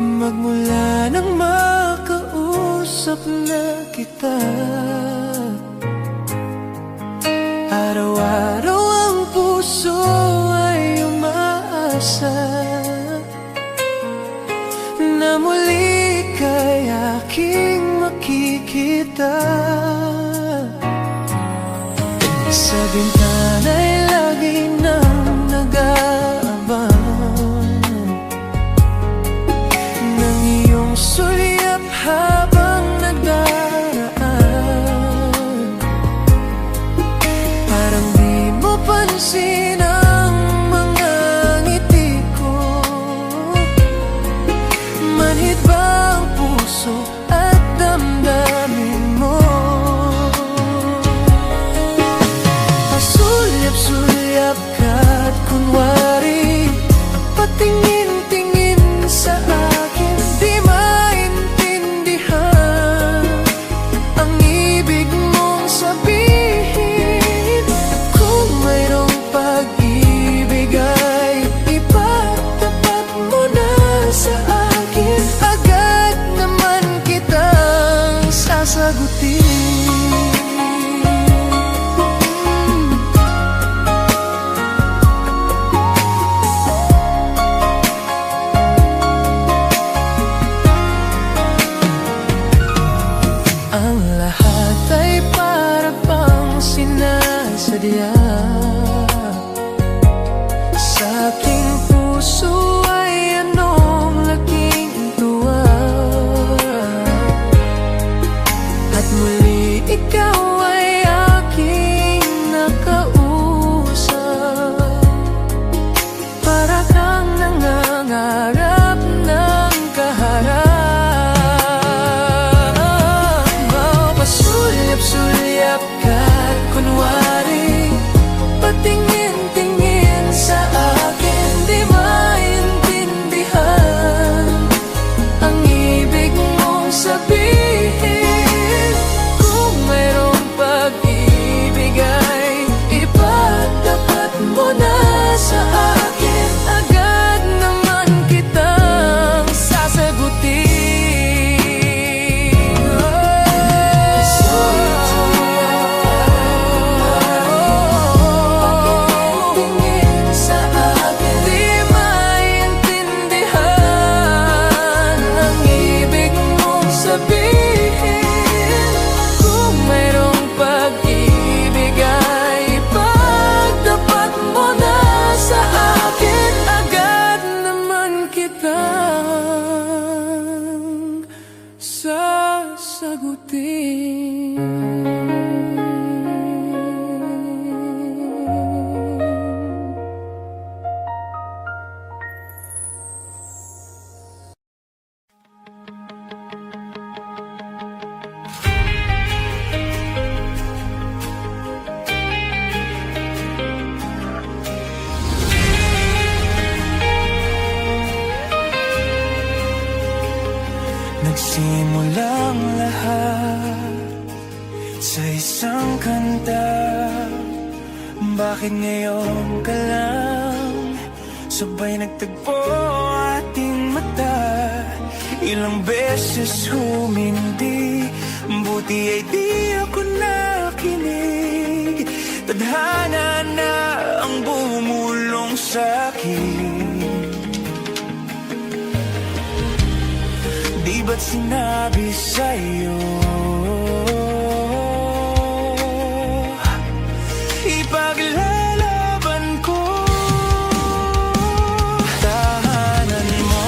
Magmula nang makausap na kita, araw-araw ang puso ay umaasa na muli kay aking makikita. Sa bintana'y lagi nang nag-aabang ng iyong sulyap habang nagdaraan. Parang di mo pansin ang mga ngiti ko. Manhid ba ang puso at damdamin mo? Pasulyap-sulyap ka't kunwari patingin-tingin sa akin. Di maintindihan ang ibig mong sabihin. Kung mayroong pag-ibig ay ipagtapat mo na sa akin. Agad naman kitang sasagutin. Ang lahat ay para bang sinasadya. Sa aking puso ay anong laking tuwa. At muli ikaw ay aking nakausap. Para kang nangangarap ng kaharap. Pasulyap-sulyap ka't kunwari patingin-tingin sa akin. Di maintindihan ang ibig mong sabihin. Kung mayroong pag-ibig ay ipagtapat mo na sa akin. Agad naman kitang sasagutin. Kung mayroong pag-ibig ay ipagtapat mo na sa akin. Agad naman kitang sasagutin. Nagsimulang lahat sa isang kanta. Bakit ngayon ka lang sabay nagtagpo ating mata? Ilang beses humindi, buti ay di ako nakinig. Tadhana na ang bumulong sa'kin. Di ba't sinabi sa'yo ipaglalaban ko? Tahanan mo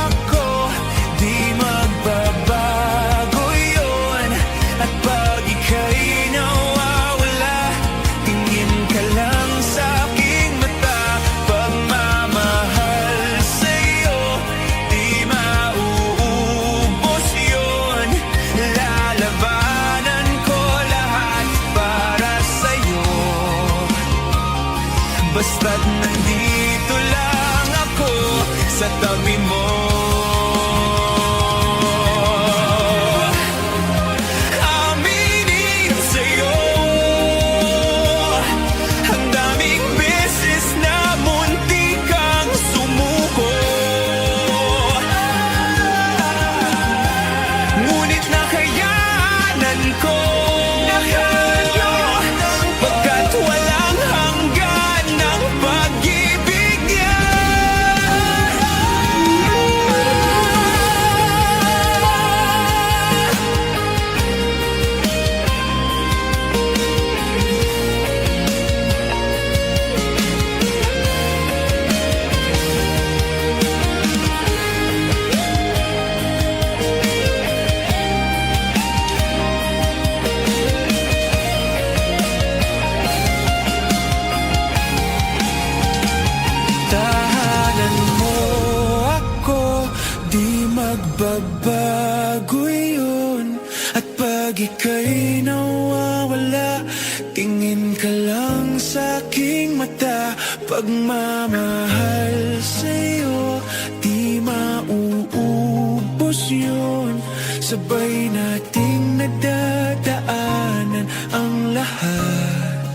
ako, di magbabago yun. At pag ika'y nawawala, tingin ka lang sa aking mata. Pagmamahal sa'yo, di mauubos yun. Lalabanan ko lahat para sa'yo. Basta't nandito lang ako sa tabi mo. Aminin sa'yo, ang daming beses na muntik kang sumuko. ika'y nawawala. Tingin ka lang sa aking mata. Pagmamahal sa'yo, di mauubos yun. Sabay nating nadadaanan ang lahat,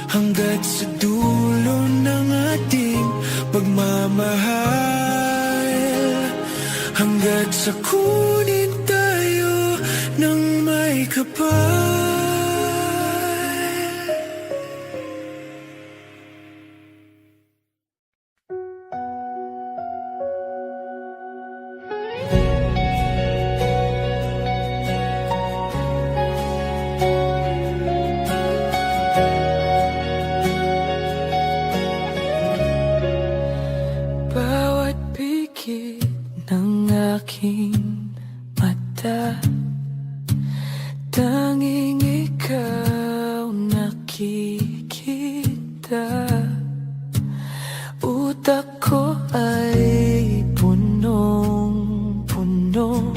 hanggat sa dulo ng ating pagmamahal. Hanggat sa kunin tayo ng may kapal. Bawat pikit ng aking mata, tanging ikaw nakikita. Utak ko ay punong-puno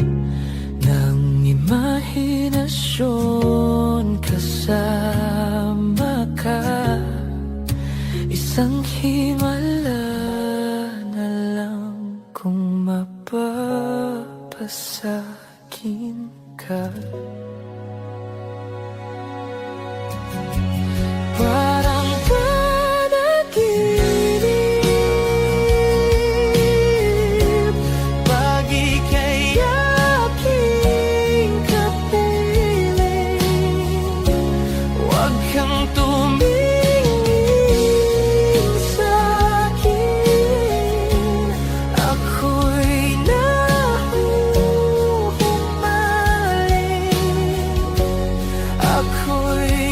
ng imahinasyon. Kasama ka, isang himala na lang kung mapapasakin ka. Parang panaginip, pag ika'y aking kapiling. Huwag kang tumingin sa'kin, ako'y nahuhumaling. Ako'y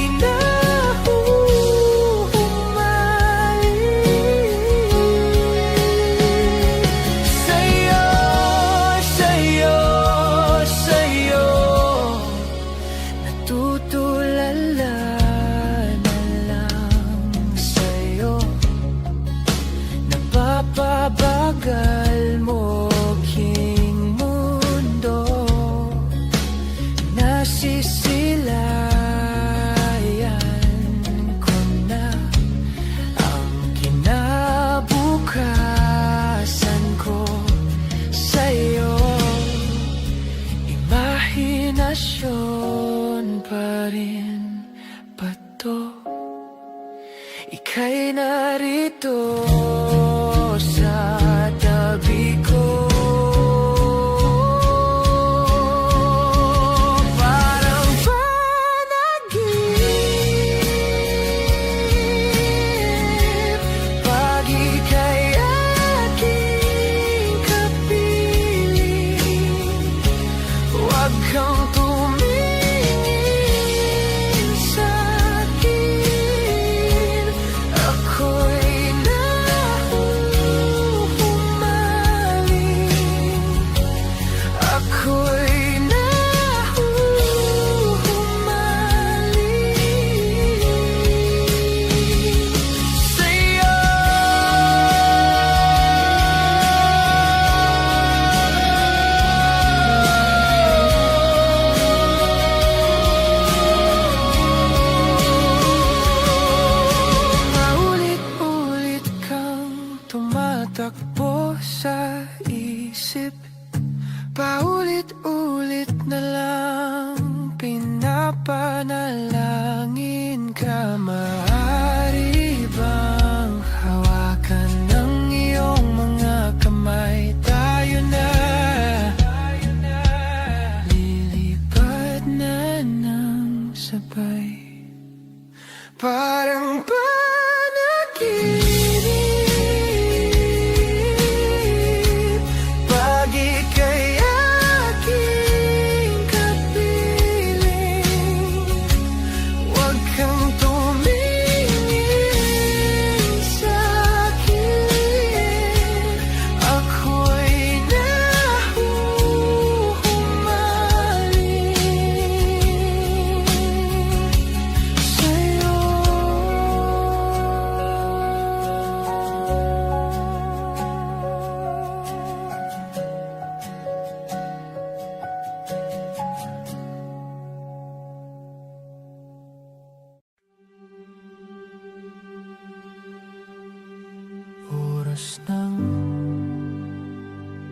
natutulala na lang sa'yo. Napapabagal mo king mundo, nasisilayan ko na ang kinabukasan ko sa'yo. Imahinasyon pa rin ba to? Ika'y narito sa tabi ko. Parang panaginip, pag ika'y aking kapiling. Huwag kang tumingin sa'kin, ako'y nahuhumaling. Ako'y nahuhumaling sa'yo. Paulit-ulit kang tumatakbo sa isip. Paulit-ulit na lang pinapanalangin ka. Maaari bang hawakan ng iyong mga kamay? Tayo na lilipad na ng sabay. Parang panaginip, pag ika'y aking kapiling. Huwag kang tumingin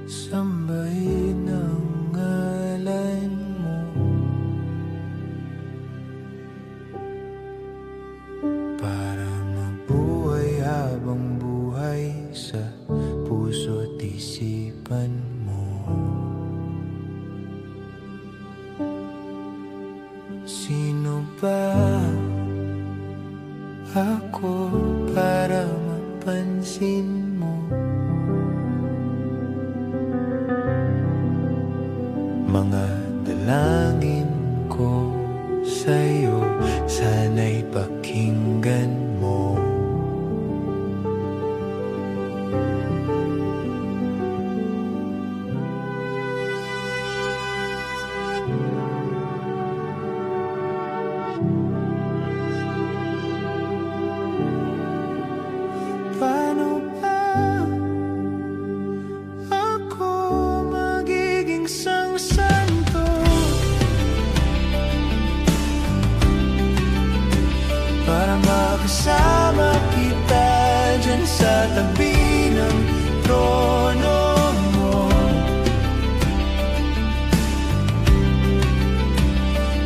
sambahin ang ngalan mo. Para mabuhay habang buhay sa puso't isipan mo. Sino ba ako para mapansin mo? Mga dalangin ko sa'yo, sana'y pakinggan mo. Paano ba ako magiging santo para makasama kita dyan sa tabi ng trono mo?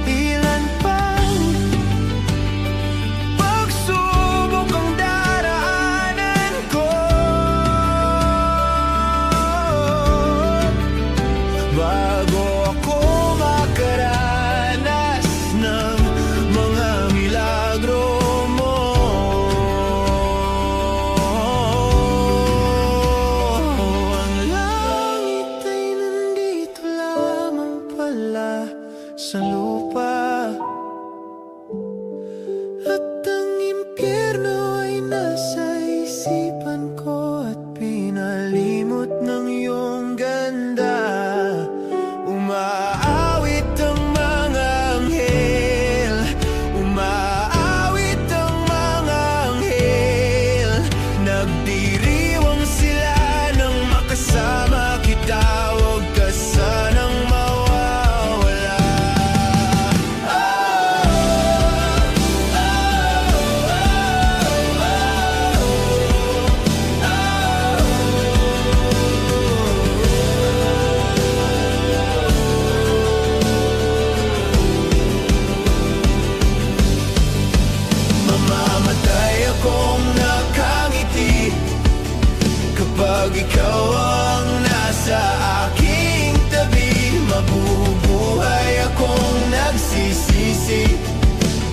Ilan pang pagsubok ang daraanan ko bago ako makaranas ng mga milagro mo. Ang langit ay nandito lamang pala sa lupa, at ang impyerno ay nasa isipan ko at pinalimot ng iyong ganda. Umaawit ang mga anghel, umaawit ang mga anghel, nagdiriwang sila nang makasama kita. Huwag ka sanang mawawala. Mamamatay akong nakangiti kapag ikaw ang nasa aking tabi. Mabubuhay akong nagsisisi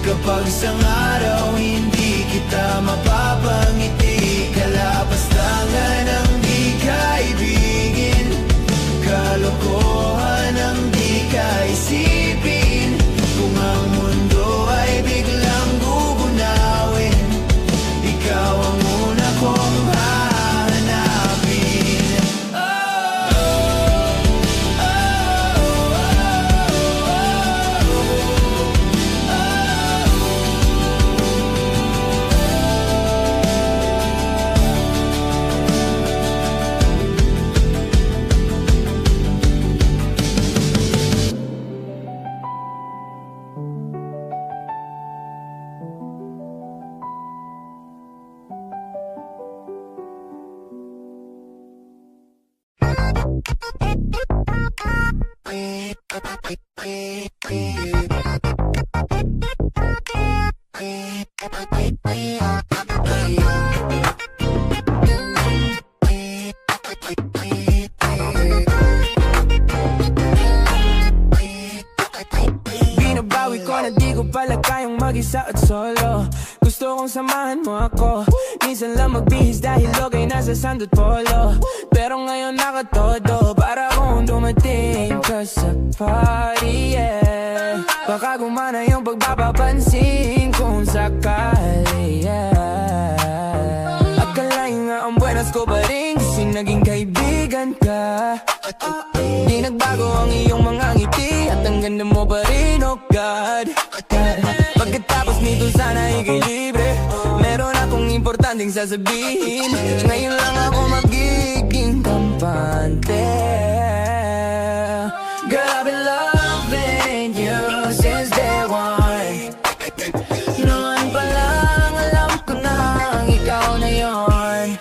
kapag isang araw hindi kita mapapangiti. Kalapastangan ang di kaibigin, kalokohan ang di kaisipin. Kung ang mundo ay biglang gugunawin, ikaw ang una kong hahanapin. Binabawi ko na di ko pala kayang mag-isa at solo. Gusto kong samahan mo ako, minsan lang magbihis dahil okay nasa sandot polo. Pero ngayon nakatodo para kung dumating ka sa party, yeah. Baka gumana yung pagpapapansin kung sakali, yeah. Akalain nga ang buenas ko pa rin kasi naging kaibigan ka. Di nagbago ang iyong mga ngiti at ang ganda mo pa rin, oh God. Pagkatapos nito sana ikay libre, meron akong importanteng sasabihin. Ngayon lang ako magiging kampante. Girl, I've been loving you since day one. Noon pa lang alam ko na ikaw na yon.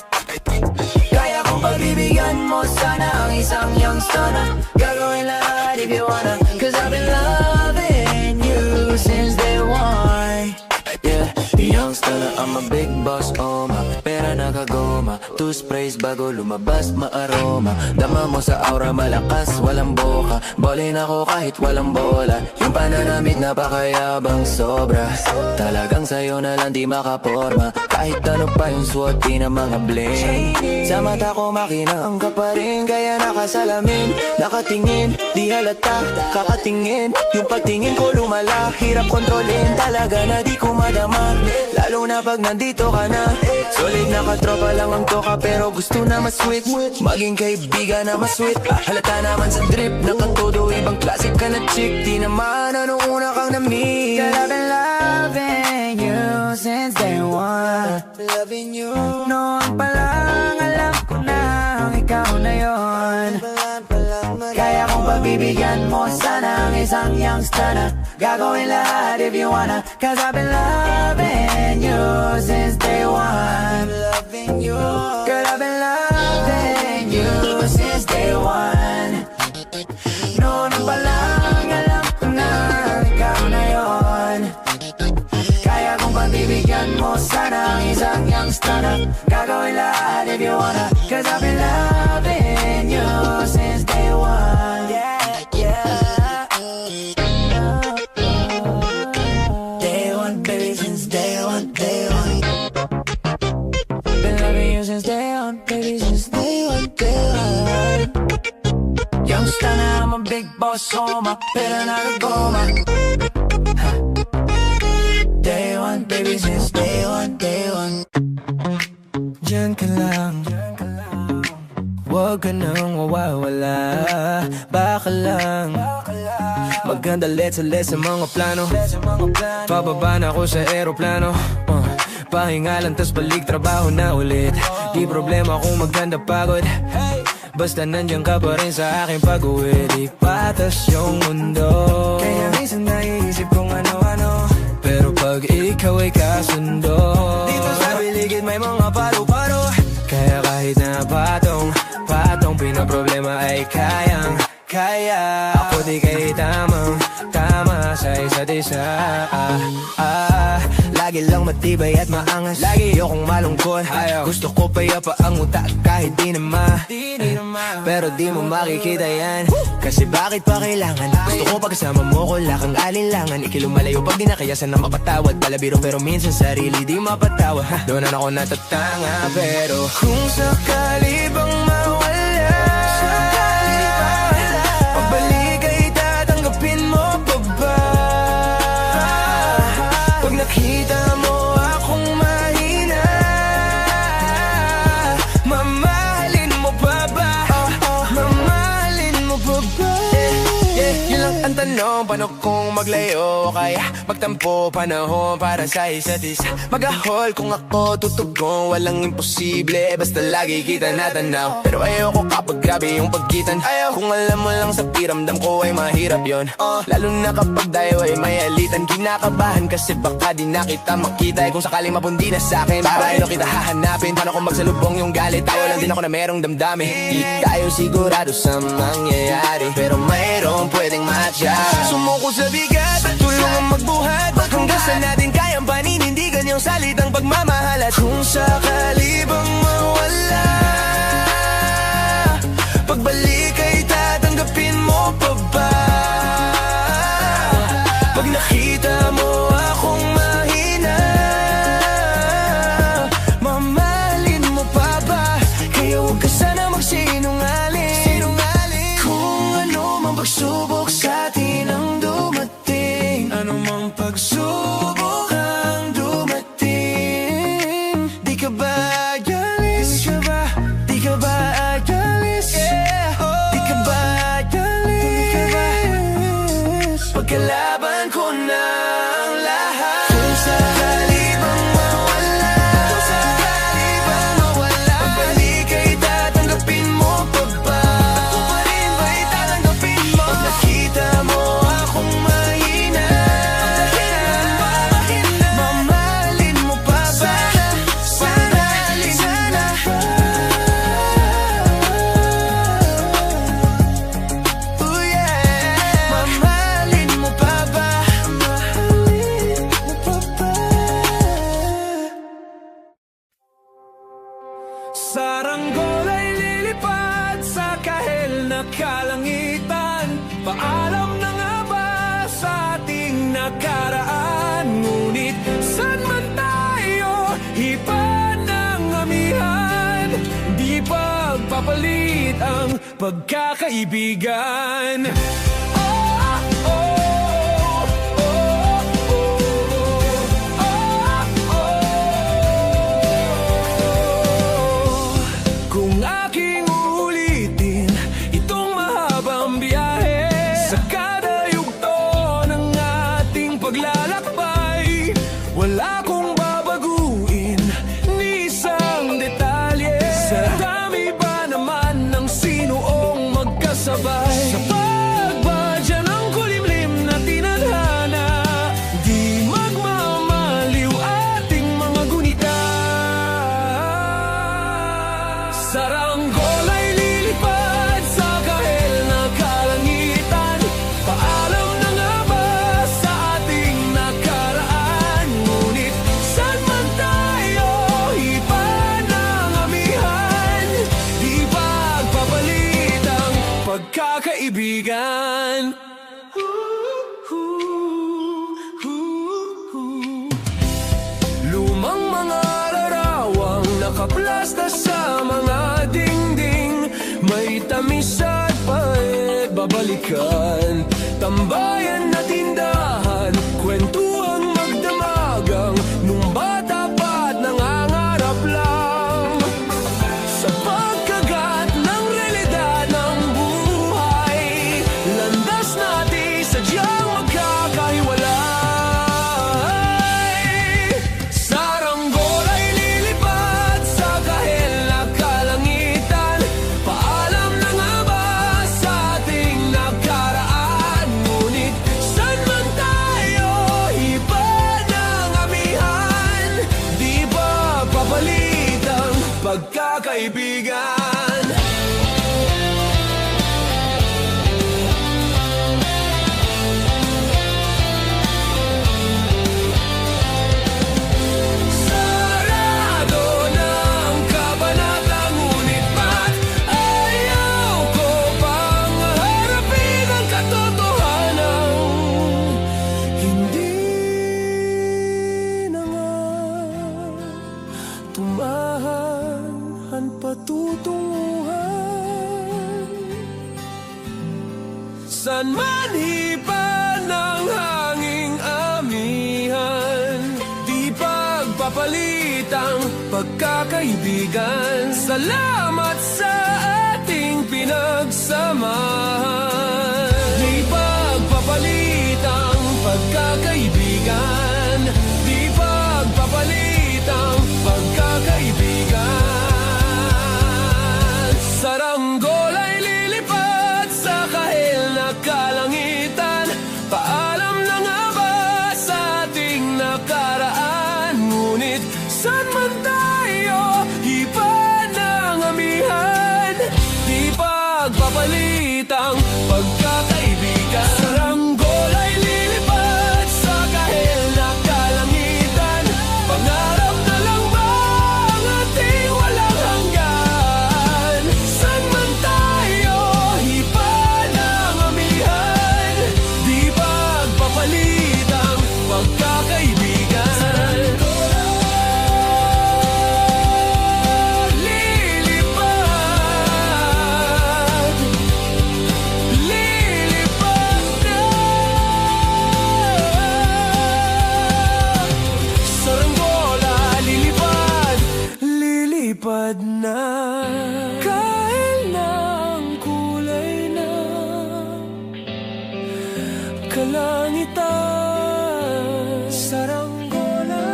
Kaya kong pagbibigyan mo sana ang isang stunner. Gagawin lahat if you wanna, cause I've been loving you since day one. Yeah, young stunner, I'm a big boss, oh ma. Pera nakagoma, two sprays bago lumabas maaroma. Dama mo sa aura malakas, walang boka. Ballin ako kahit walang bola. Yung pananamit napakayabang sobra. Talagang sayo na lang di makaporma. Kahit ano pa yung suot di na mga bling. Sa mata ko makinang ka pa rin. Kaya nakasalamin, nakatingin, di halata, kakatingin. Yung pagtingin ko lumala, hirap kontrolin. Talaga na di ko madama, lalo na pag nandito ka na. Solid na katropa lang ang toka, pero gusto na mas-sweet. Maging kaibigan na mas-sweet. Halata naman sa drip, nakatodo, ibang klasik ka na chick. Di naman ano una kang na-meet. Cause I've been loving you since day one. Loving you. Noon pa lang alam ko na ikaw na yon. Kaya kung pagbibigyan mo sana ang isang youngster na gagawin lahat if you wanna. Cause I've been loving you since day one. Loving you. Girl, I've been loving you since day one. Noon pa lang alam ko na ikaw na yon. Kaya kung pagbibigyan mo sana ang isang youngster na gagawin lahat if you wanna. Cause I've been loving you since day one. Yeah, yeah. Day one, baby, since day one, day one. Been loving you since day one, baby, since day one, day one. Youngster na I'm a big boss, so my pera nakagoma. Day one, baby, since day one, day one. Diyan ka lang, huwag ka nang mawawala. Baka lang maganda let's sa mga plano. Pababa na ako sa aeroplano, pahinga lang tas balik trabaho na ulit. Di problema kung maganda pagod, basta nandiyan ka pa rin sa aking pag-uwi. Di patas yung mundo, kaya minsan naiisip kung ano-ano. Pero pag ikaw ay kasundo, dito sa paligid may mga paro-paro. Kaya kahit na patong pinaproblema ay kaya. Ako di kay tama sa isa't isa. Lagi lang matibay at maangas, lagi ayokong malungkot. Gusto ko payapa ang utak kahit di naman. Pero di mo makikita yan, kasi bakit pa kailangan? Gusto ko pagkasama mo ko lakang alinlangan. Ikilumalayo pag di na kaya sana mapatawad. Palabiro pero minsan sarili di mapatawa. Doon na ako natatanga, pero kung sakali bang mawala, pagbalik ay tatanggapin mo pa ba? Pag nakita mo akong mahina, mamahalin mo pa ba? Mamahalin mo pa ba? Yun lang ang tanong, paano kung maglayo? Kaya magtampo panahon para sa isa't isa. Mag-ahol kung ako tutugon, walang imposible, basta lagi kita natanaw. Pero ayoko kapag grabe yung pagkitan. Kung alam mo lang sa piramdam ko ay mahirap yon. Lalo na kapag tayo ay may alitan. Kinakabahan kasi baka di na kita makita. Kung sakaling mapundi na sa'kin, para ino kita hahanapin. Paano kung magsalubong yung galit? Tayo lang din ako na merong damdamin. Di tayo sigurado sa mangyayari, pero mayroong pwedeng matcha. Sumuko sa bigat, tulungan magbuhat, hanggang sa natin kayang paninindigan yung salitang pagmamahal. At kung sakali bang mawala, pagbalik ay tatanggapin mo pa ba? Pag nakita mo akong mahina, mamahalin mo pa ba? Kaya huwag ka sana magsinungaling. Kung ano mang pagsubok sa atin ang dumating, ano mang pagsubok ang dumating, di ka ba agalis? Di ka ba agalis? Di ka ba agalis? Pagkalaban ko na ang lahat. Kung sakali bang mawala, pagbalik ay tatanggapin mo pa ba? Ako pa rin ba'y tatanggapin mo? Pag nakita mo akong mahina, mamahalin mo pa ba? Mamahalin sana. kahel na kalangitan. Paalam na nga ba sa ating nakaraan? Ngunit saan man tayo, iba ng amihan. Di pagpapalit ang pagkakaibigan. Wala kong babaguin ni isang detalye. Sa dami ba naman ng sinuong magkasabay? Sa pagbadya ng kulimlim na tinadhana, di magmamaliw ating mga gunita. Saranggol ay lilipad sa kahel na kalangitan. Paalam na nga ba sa ating nakaraan? Ngunit saan man tayo, iba ng amihan. Di pagpapalit ang pagkakaibigan. Lumang mga larawang nakaplasta sa mga dingding, may tamis at pait babalikan. Tambayan na tindahan, kwentuhang magdamagang, nung bata pa't nangangarap lang. Sa pagkagat ng realidad ng buhay, landas natin sadyang magkakahiwalay. Saranggol ay lilipad sa kahel na kalangitan. Paalam na nga ba sa ating nakaraan? Ngunit saan man tayo, iba ng amihan. Di ba papalit ang pagkakaibigan? Sarado ng kabanata, ngunit ba't ayaw ko pang harapin ang katotohanan? Hindi na nga tumahan ang patutunguhan. San man hipan ng hanging amihan, di pagpapalit ang pagkakaibigan. Salamat sa ating pinagsamahan. Di pagpapalit ang pagkakaibigan. Di pagpapalit ang pagkakaibigan. Saranggol ay lilipad sa kahel na kalangitan. Paalam na nga ba sa ating nakaraan? Ngunit saan man tayo, iba ng amihan. Di pagpapalit ang pagkakaibigan. Saranggol ay lilipad sa kahel na kalangitan. Pangarap na lang ba ang ating walang hanggan? Saan man tayo, iba ng amihan. Di pagpapalit ang pagkakaibigan. Lilipad, lilipad na. Saranggola, lilipad, lilipad na. Kahel na ang kulay na kalangitan. Saranggola,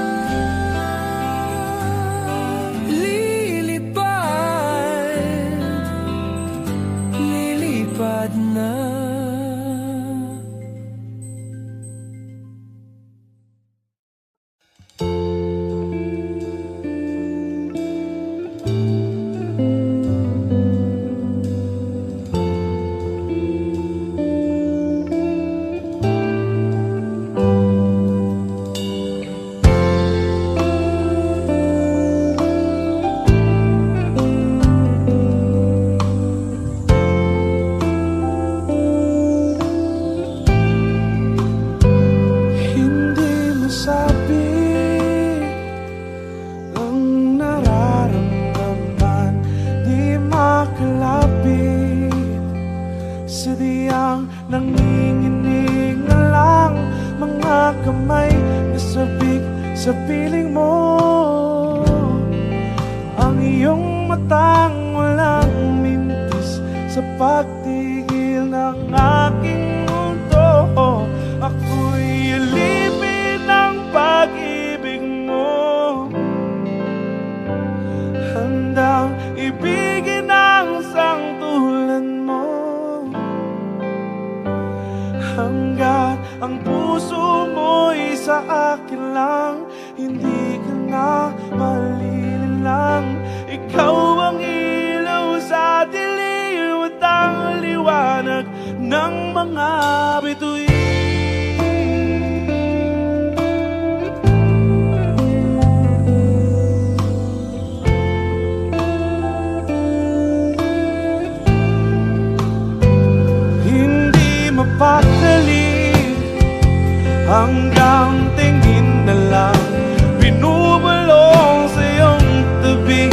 lilipad, lilipad na. Sadyang nanginginig na lang mga kamay na sabik sa piling mo. Ang iyong matang walang mintis sa pagtigil ng aking mundo. Ako'y alipin ng pag-ibig mo, handang ibigin ang sangtulan mo. Hanggat ang puso mo'y sa akin lang, hindi ka na malililang. Ikaw ang ilaw sa dilim at ang liwanag ng mga bituin. Hindi mapakali hanggang tingin na lang, binubulong sa iyong tabi.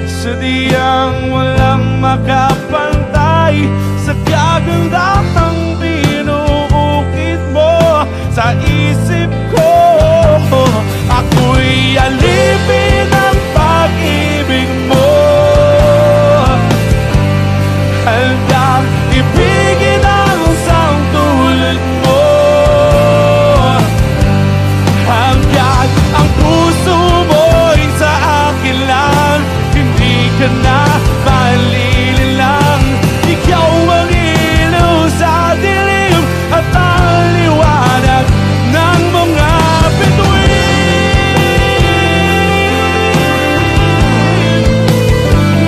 Sadyang walang makapantay sa kagandahang binuukit mo sa isip ko. Ako'y alipin ng pag-ibig mo, handang ibigin ang sangtulan mo. Hanggat ang puso mo'y sa akin lang, hindi ka na malililang. Ikaw ang ilaw sa dilim at ang liwanag ng mga bituin,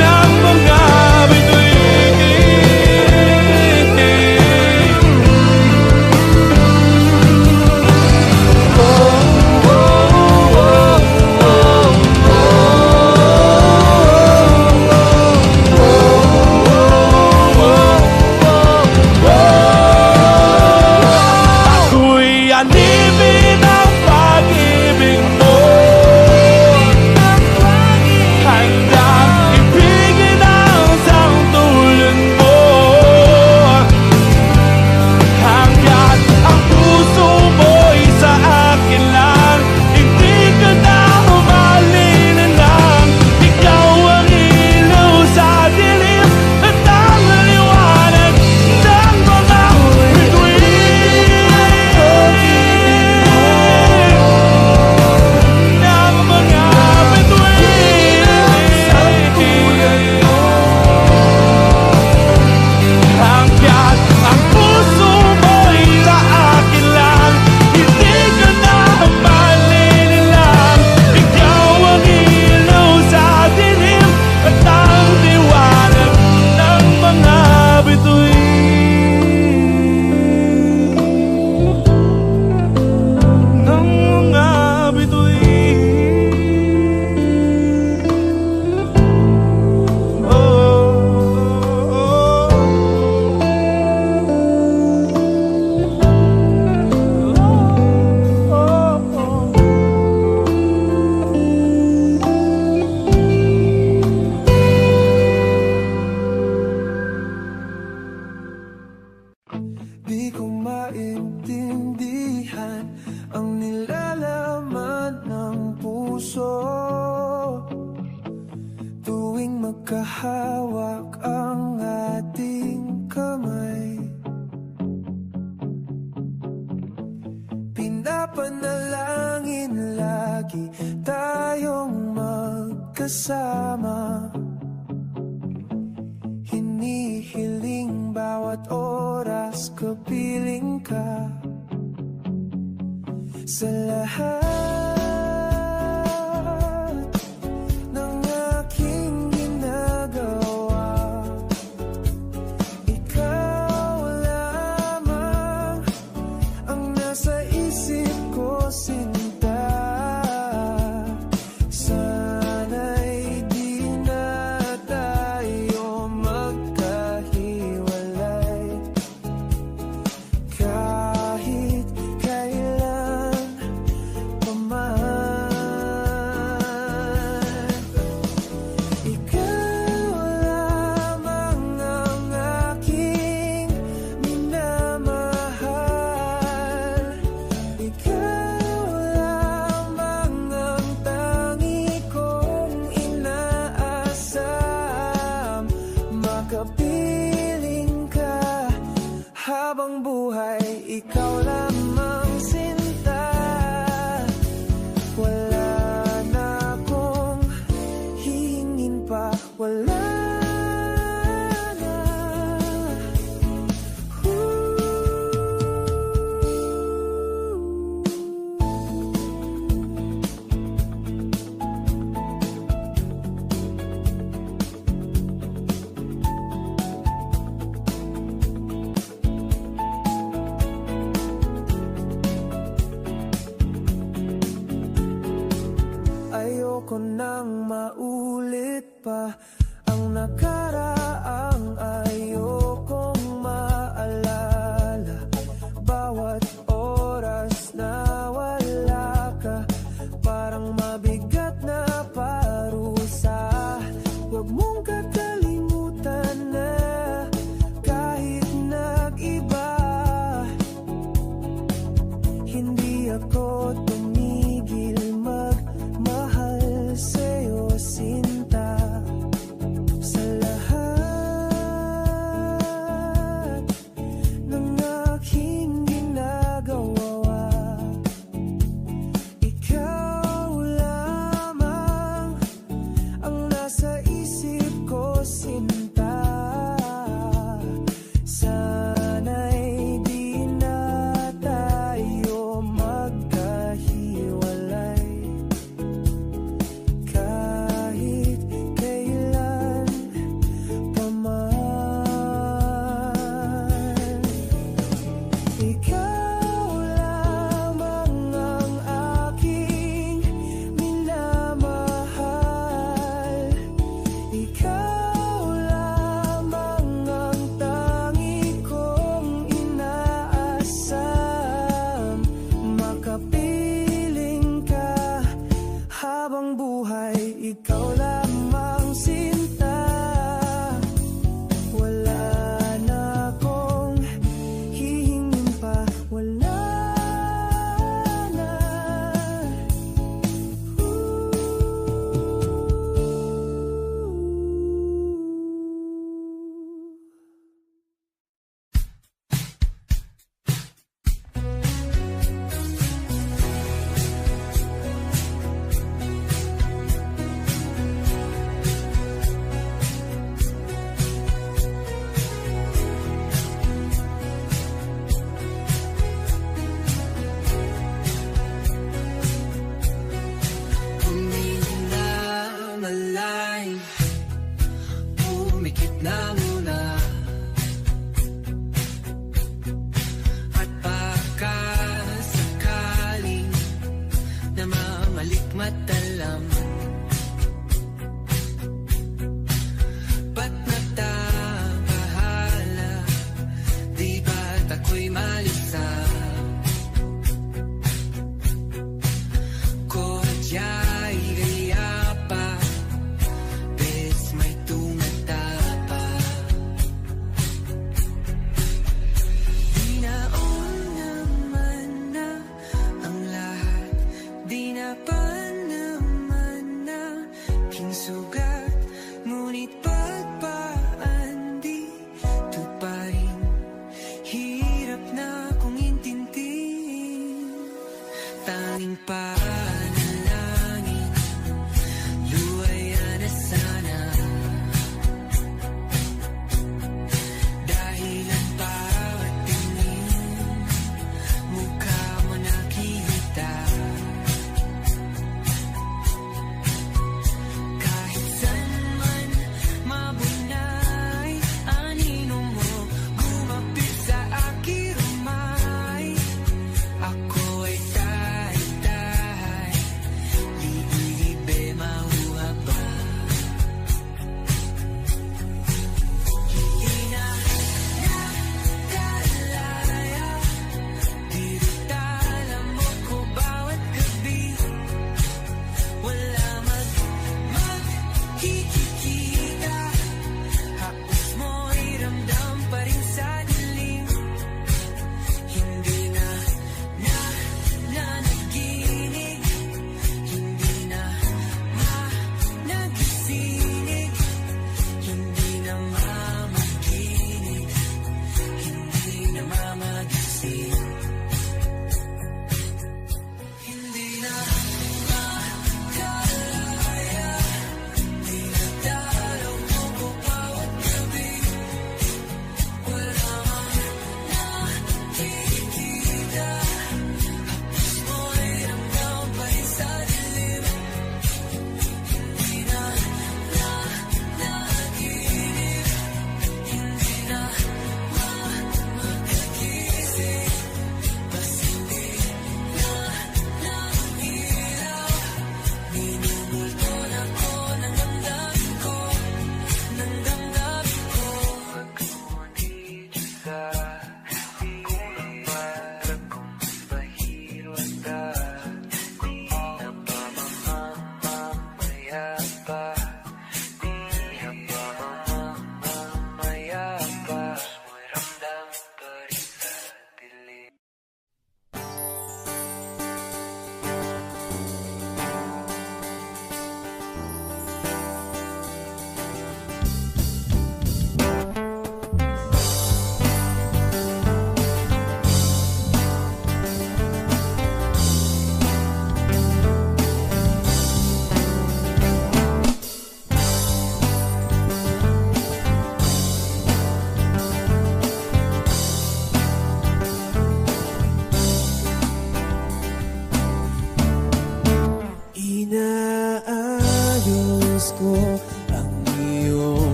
ng mga bituin. Ako'y alipin ng pag-ibig mo, handang ibigin ang sangtulan mo. Hanggat ang puso mo'y sa akin lang, hindi ka na malililang. Ikaw ang ilaw sa dilim at ang liwanag ng mga bituin, ng mga bituin. Hanggat ang puso mo'y sa akin lang, hindi ka na malililang. Ikaw ang ilaw sa dilim at ang liwanag ng mga bituin, ng mga bituin. Di ko maintindihan ang nilalaman ng puso tuwing magkahawak ang ating kamay. Pinapanalangin lagi tayong magkasama, hinihiling bawat oras kapiling ka. Sa lahat ng aking ginagawa, ikaw lamang ang nasa isip ko, sinta. Sana'y di na tayo magkahiwalay, kahit kailan habang buhay, ikaw lamang sinta. Wala na akong hihingin pa, wala. Ayoko nang maulit pa ang nakaraang ayokong maalala. Bawat oras na wala ka, parang mabigat na parusa. Huwag mong kakalimutan na kahit nag-iba, hindi ako tumigil magmahal sa'yo, sinta. Sa lahat ng aking ginagawa, ikaw lamang ang nasa isip ko, sinta. Sana'y di na tayo magkahiwalay, kahit kailan pa man. Ikaw lamang ang aking minamahal. Ikaw lamang ang tangi kong inaasam. Makapiling ka habang buhay, ikaw lamang sinta. Wala na akong hihingin pa, wala na. Hindi na malay, pumikit na muna. At baka sakaling namamalikmat alam, ba't nagtabahala? Di ba't ako'y malisa? Kodya'y gaya pa, bes may tumata pa. Di naon naman na ang lahat, di na pa naman na kinsugat. Ngunit pagpaan dito pa rin, hirap na kong intindihin. Tanging panalangin, luwaya na sana. Dahil ang bawat tingin, mukha mo nakita. Kahit saan man mabunay, anino mo gumapit sa aking rumay. Ako ay dahan-dahan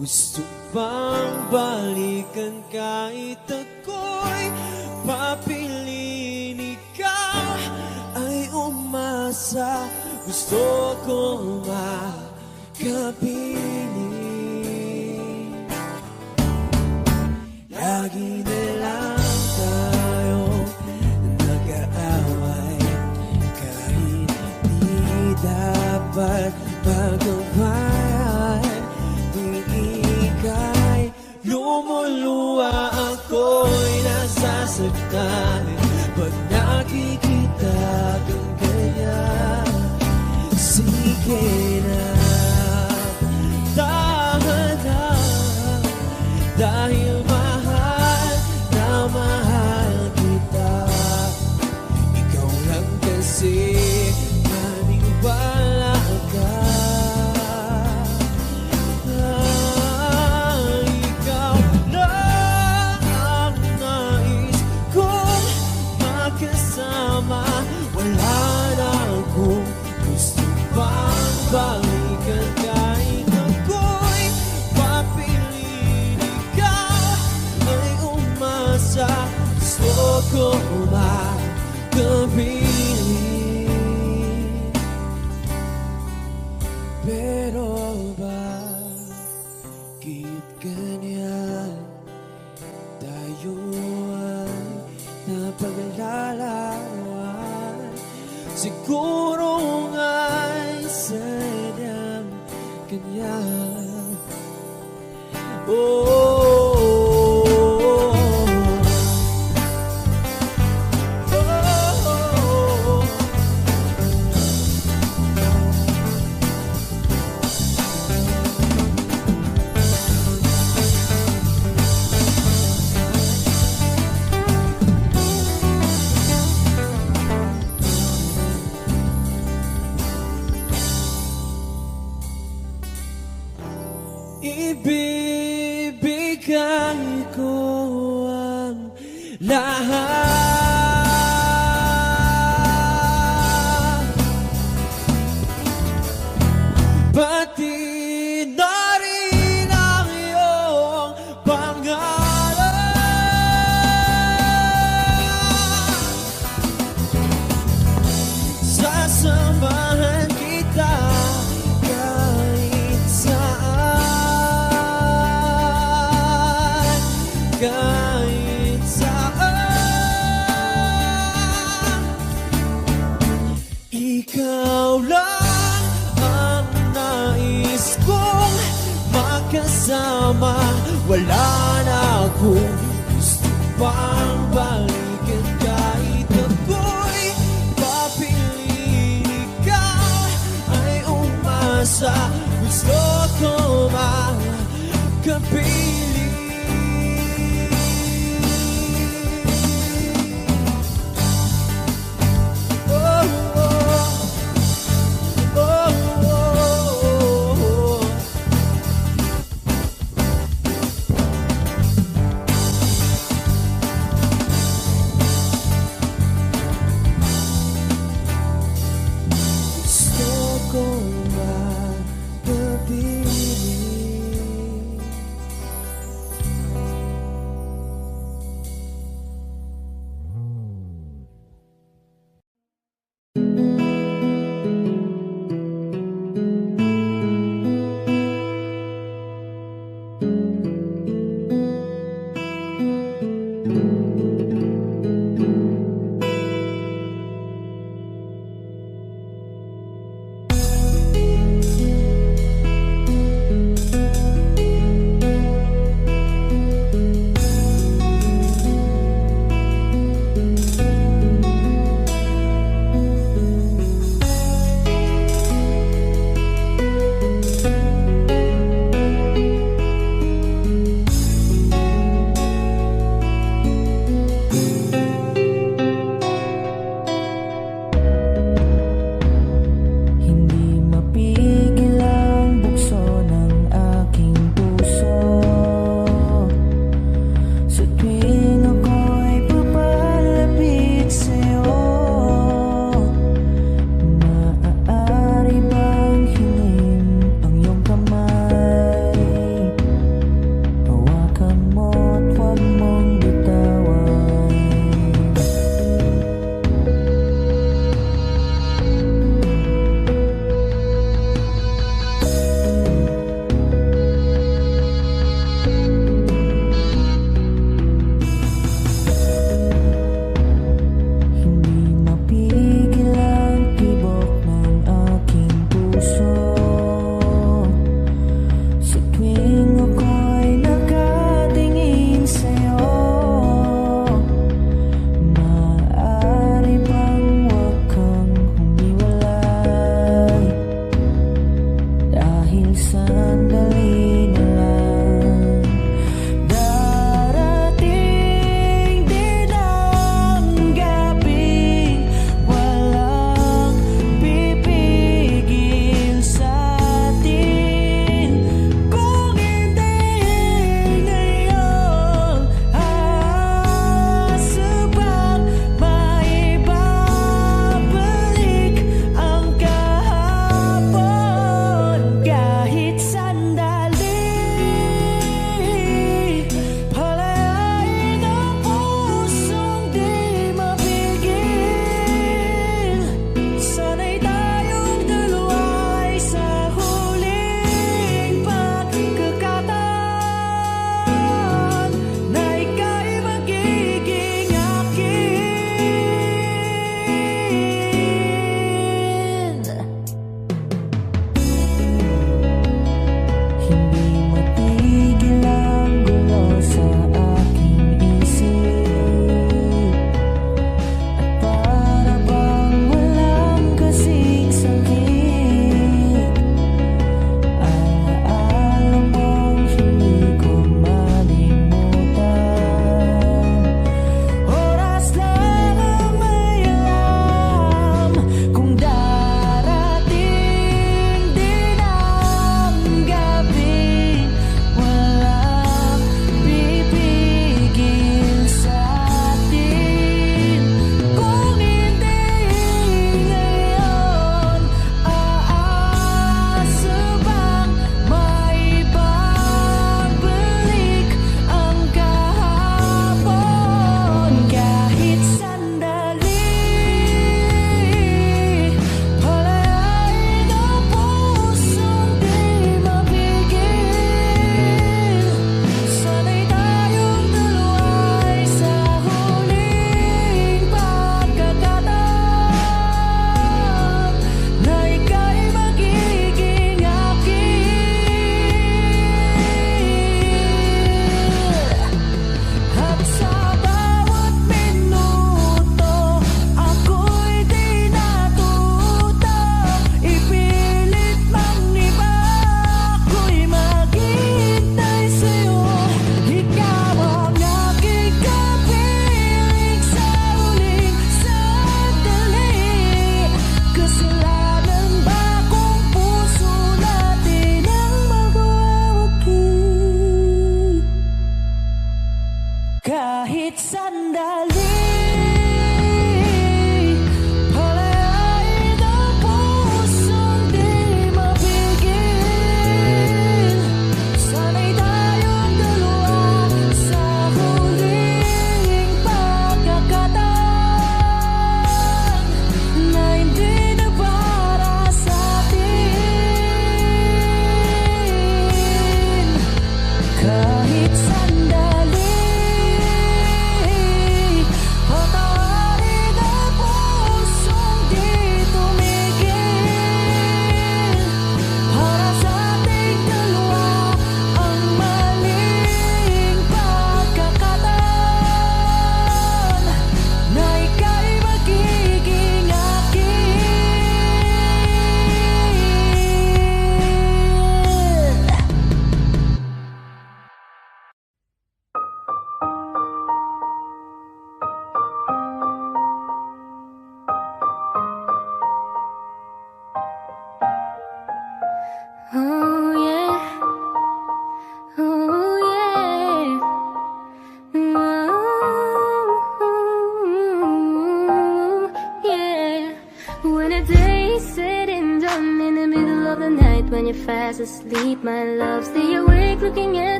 Gusto bang balikan kahit ako'y papiliin, ikaw ay umasa. Gusto kong makapiling. Lagi na lang tayo nag-aaway, kahit di dapat pag-awayan. Ika'y lumuluwa, ako'y nasasaktan pag nakikita kang ganyan. Sige na, tahan na, dahil mahal na mahal kita. Ikaw lang kasi maniwala ka. Ikaw lang ang nais kong makasama. Wala na akong gusto pang balikan kahit ako'y papiliin, ikaw ay umasa. Gusto ko makapiling. Pero bakit ganyan? Tayo ay napaglalarawan. Siguro nga'y sadyang ganyan. Ibibigay ko ang lahat, pati na rin ang iyong pangalan. Sasamahan kita kahit saan, kahit saan. Ikaw lang ang nais kong makasama. Wala na akong gusto pang balikan kahit ako'y papiliin, ikaw ay umasa. Gusto ko makapiling.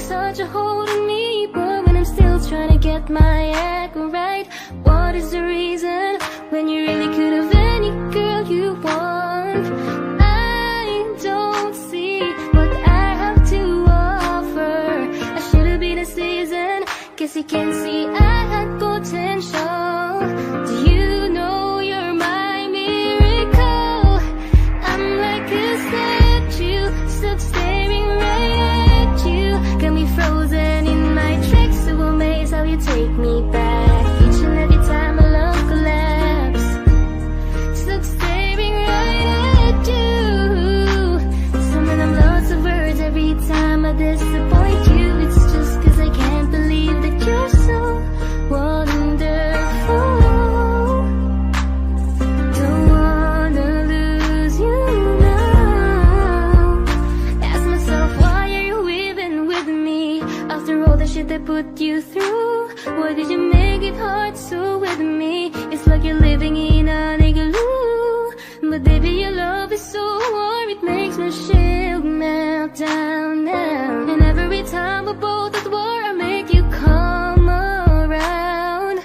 such a hold on me, but when I'm still trying to get my act right, what is the reason when you really could have any girl you want? I don't see what I have to offer. I should have been a season, guess you can see I had potential. Do you know you're my miracle? I'm like a statue, stuck staring right at you. Got me frozen in my tracks, so amazed how you take me back. Each and every time my love collapse, stuck staring right at you. Summon I'm lots of words every time I disappoint you. It's just cause I can't believe that you're so wonderful. Don't wanna lose you now. Ask myself, why are you even with me? After all the shit I put you through, why did you make it hard so with me? It's like you're living in an igloo, but baby your love is so warm, it makes my shield melt down now. And every time we're both at war, I make you come around.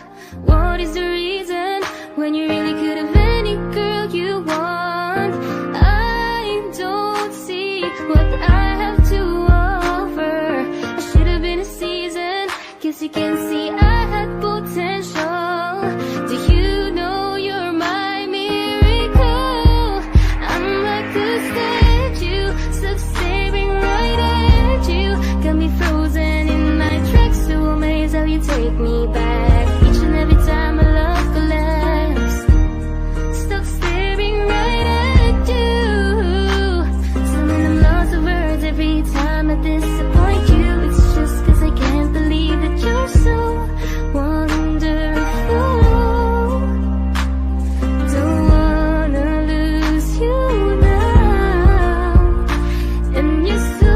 What is the reason when you really could have any girl you want? I don't see what I have to offer. I should have been a season, guess you can see I had potential. Do you know you're my miracle? I'm like a statue, stuck staring right at you. Got me frozen in my tracks, so amazed how you take me back. Each and every time my love collapse, stuck staring right at you. Summon I'm lots of words every time I disappoint you. It's just cause I can't believe that you're so wonderful. Don't wanna lose you now. And you're so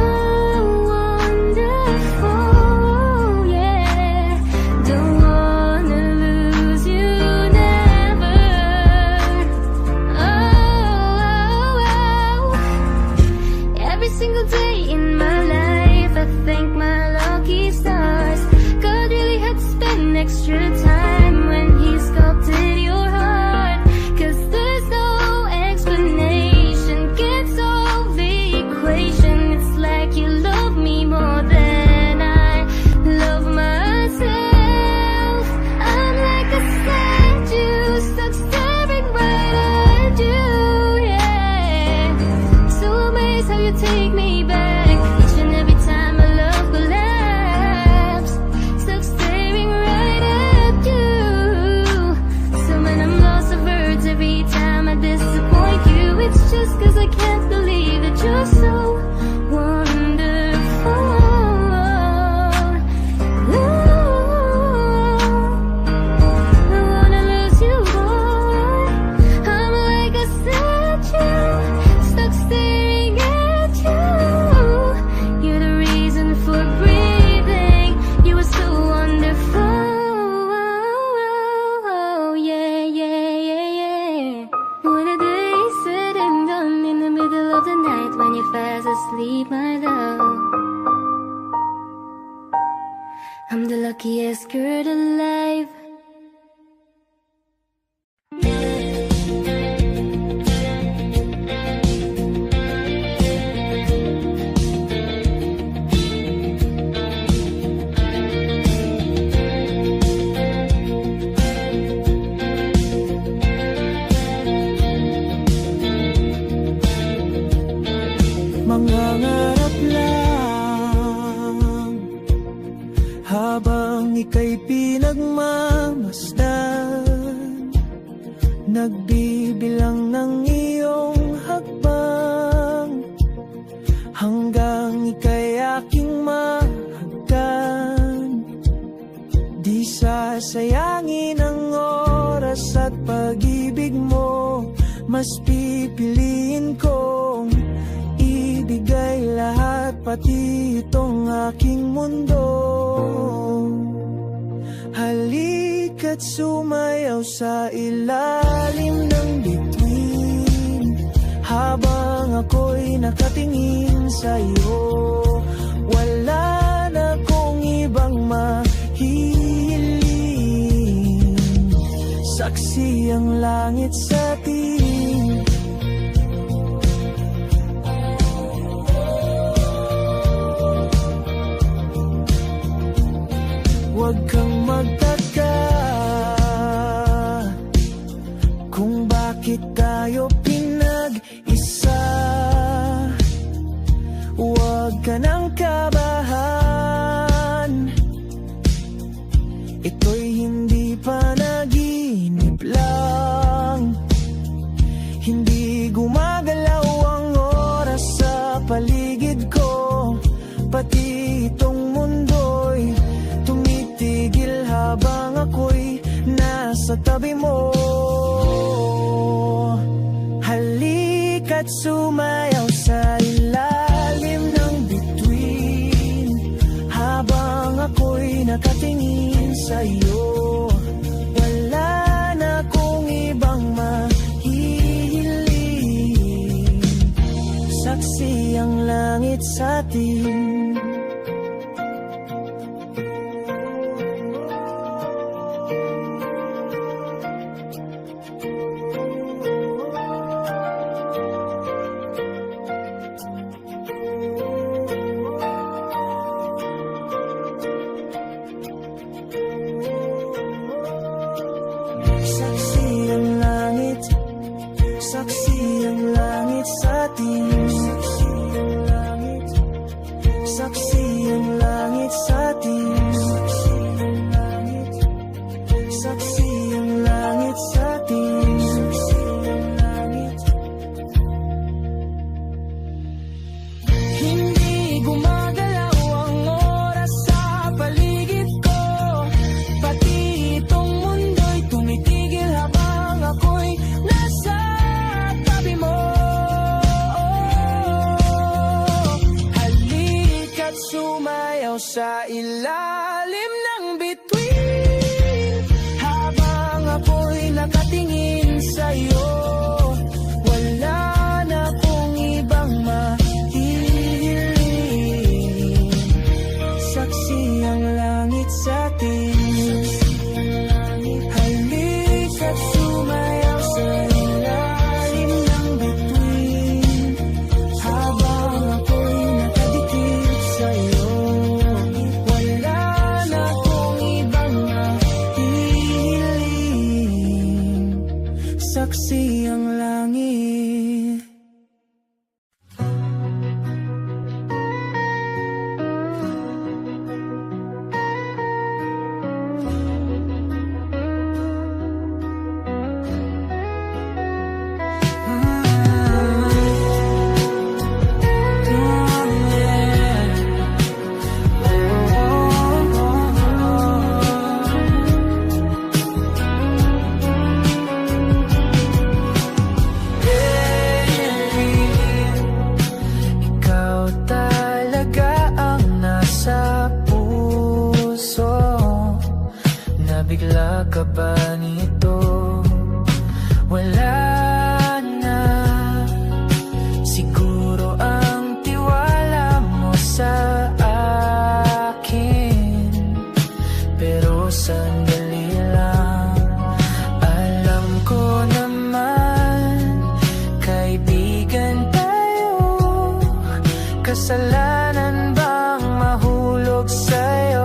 wonderful, yeah. Don't wanna lose you never. Oh. Every single day in my life I thank my lucky stars. God really had to spend extra time when he sculpted your heart. Cause there's no explanation can solve the equation. It's like you love me more than I love myself. I'm like a statue, stuck staring right at you, yeah. So amazed how you take me back. Each and every time my love collapse, stuck staring right at you. Summon I'm lost of words every time I disappoint you. It's just cause I can't believe that you're so wonderful. Ooh, I wanna lose you, boy. I'm like a statue, stuck staring at you. You're the reason for breathing. You were so wonderful. Yeah, yeah, yeah, yeah. When the day is said and done, in the middle of the night when you're fast asleep, my love, I'm the luckiest girl alive. Mangangarap lang habang ika'y pinagmamasdan, nagbibilang ng iyong hakbang, hanggang ika'y aking mahagdan. Di sasayangin ang oras at pag-ibig mo, mas pipiliin kong ibigay lahat, pati itong aking mundo. Halika't sumayaw sa ilalim ng bituin, habang ako'y nakatingin sa'yo. Wala na ibang mahihiling. Saksi ang langit sa atin. Huwag kang magtaka kung bakit tayo pinag-isa. Huwag ka nang kabahan, ito'y hindi panaginip lang. Hindi gumagalaw ang oras sa paligid ko, pati itong mundo'y tumitigil habang ako'y nasa tabi mo. Halika't sumayaw sa ilalim ng bituin, habang ako'y nakatingin sa'yo. Wala na akong ibang mahihiling. Saksi ang langit sa atin. Sa ilalim ng bituin, habang ako'y nakatingin sa'yo. Wala na akong ibang mahihiling. Saksi ang langit sa atin. Halika't sumayaw sa ilalim ng bituin, habang ako'y nakadikit sa'yo. Saksi ang langit. Bigla ka ba nito? Wala na. Siguro ang tiwala mo sa akin, pero sandali lang. Alam ko naman, kaibigan tayo. Kasalanan bang mahulog sa'yo?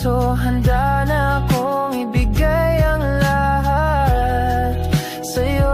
So handa na akong ibigay ang lahat sa'yo.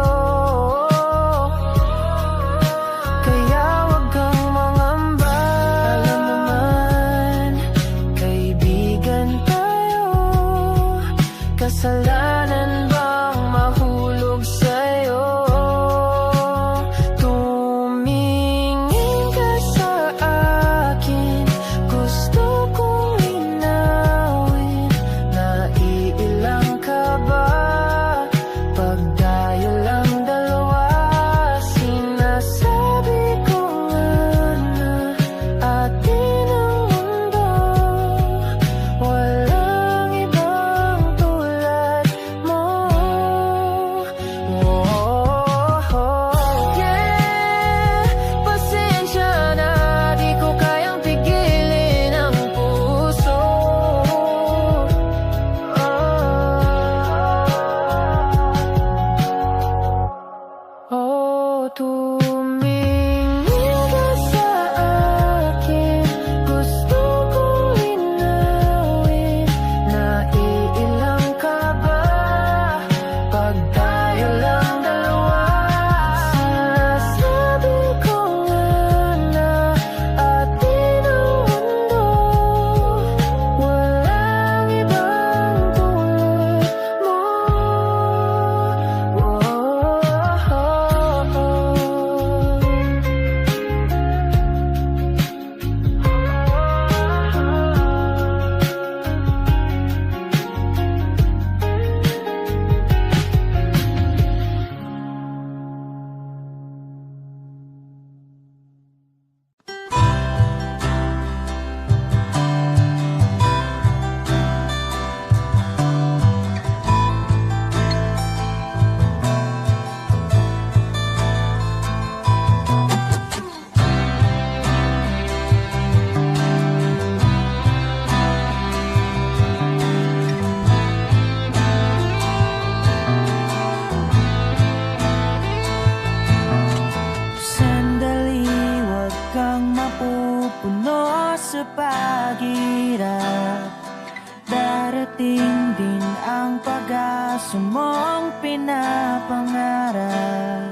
puso mong pinapangarap.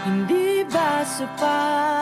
Hindi ba sapat